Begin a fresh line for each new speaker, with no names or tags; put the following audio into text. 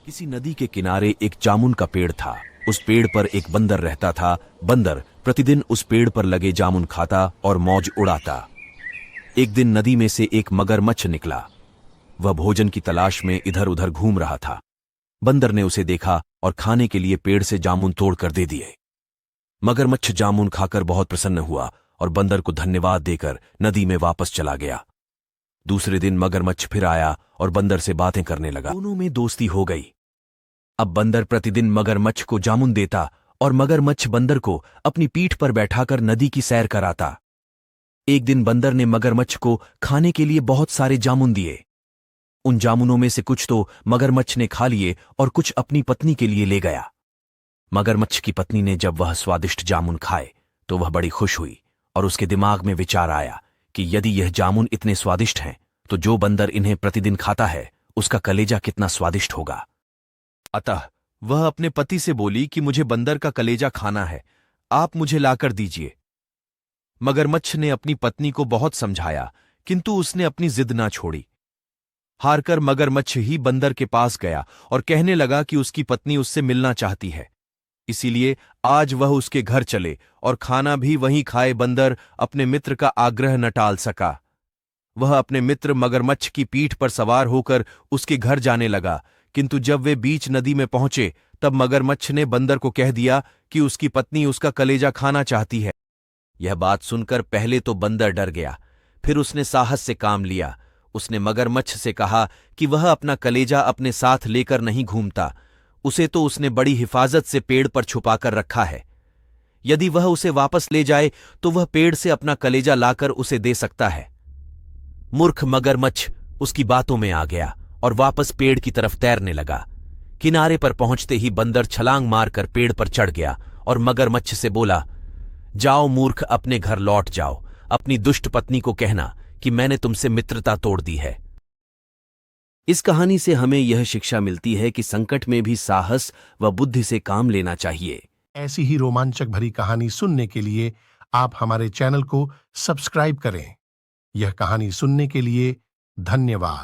किसी नदी के किनारे एक जामुन का पेड़ था। उस पेड़ पर एक बंदर रहता था। बंदर प्रतिदिन उस पेड़ पर लगे जामुन खाता और मौज उड़ाता। एक दिन नदी में से एक मगरमच्छ निकला। वह भोजन की तलाश में इधर उधर घूम रहा था। बंदर ने उसे देखा और खाने के लिए पेड़ से जामुन तोड़कर दे दिए। मगरमच्छ जामुन खाकर बहुत प्रसन्न हुआ और बंदर को धन्यवाद देकर नदी में वापस चला गया। दूसरे दिन मगरमच्छ फिर आया और बंदर से बातें करने लगा। दोनों में दोस्ती हो गई। अब बंदर प्रतिदिन मगरमच्छ को जामुन देता और मगरमच्छ बंदर को अपनी पीठ पर बैठाकर नदी की सैर कराता। एक दिन बंदर ने मगरमच्छ को खाने के लिए बहुत सारे जामुन दिए। उन जामुनों में से कुछ तो मगरमच्छ ने खा लिए और कुछ अपनी पत्नी के लिए ले गया। मगरमच्छ की पत्नी ने जब वह स्वादिष्ट जामुन खाए तो वह बड़ी खुश हुई और उसके दिमाग में विचार आया कि यदि यह जामुन इतने स्वादिष्ट हैं तो जो बंदर इन्हें प्रतिदिन खाता है उसका कलेजा कितना स्वादिष्ट होगा। अतः वह अपने पति से बोली कि मुझे बंदर का कलेजा खाना है, आप मुझे लाकर दीजिए। मगरमच्छ ने अपनी पत्नी को बहुत समझाया किंतु उसने अपनी जिद ना छोड़ी। हारकर मगरमच्छ ही बंदर के पास गया और कहने लगा कि उसकी पत्नी उससे मिलना चाहती है, इसीलिए आज वह उसके घर चले और खाना भी वहीं खाए। बंदर अपने मित्र का आग्रह न टाल सका। वह अपने मित्र मगरमच्छ की पीठ पर सवार होकर उसके घर जाने लगा, किंतु जब वे बीच नदी में पहुंचे तब मगरमच्छ ने बंदर को कह दिया कि उसकी पत्नी उसका कलेजा खाना चाहती है। यह बात सुनकर पहले तो बंदर डर गया, फिर उसने साहस से काम लिया। उसने मगरमच्छ से कहा कि वह अपना कलेजा अपने साथ लेकर नहीं घूमता, उसे तो उसने बड़ी हिफाजत से पेड़ पर छुपाकर रखा है। यदि वह उसे वापस ले जाए तो वह पेड़ से अपना कलेजा लाकर उसे दे सकता है। मूर्ख मगरमच्छ उसकी बातों में आ गया और वापस पेड़ की तरफ तैरने लगा। किनारे पर पहुंचते ही बंदर छलांग मारकर पेड़ पर चढ़ गया और मगरमच्छ से बोला, जाओ मूर्ख, अपने घर लौट जाओ। अपनी दुष्ट पत्नी को कहना कि मैंने तुमसे मित्रता तोड़ दी है। इस कहानी से हमें यह शिक्षा मिलती है कि संकट में भी साहस व बुद्धि से काम लेना चाहिए।
ऐसी ही रोमांचक भरी कहानी सुनने के लिए आप हमारे चैनल को सब्सक्राइब करें। यह कहानी सुनने के लिए धन्यवाद।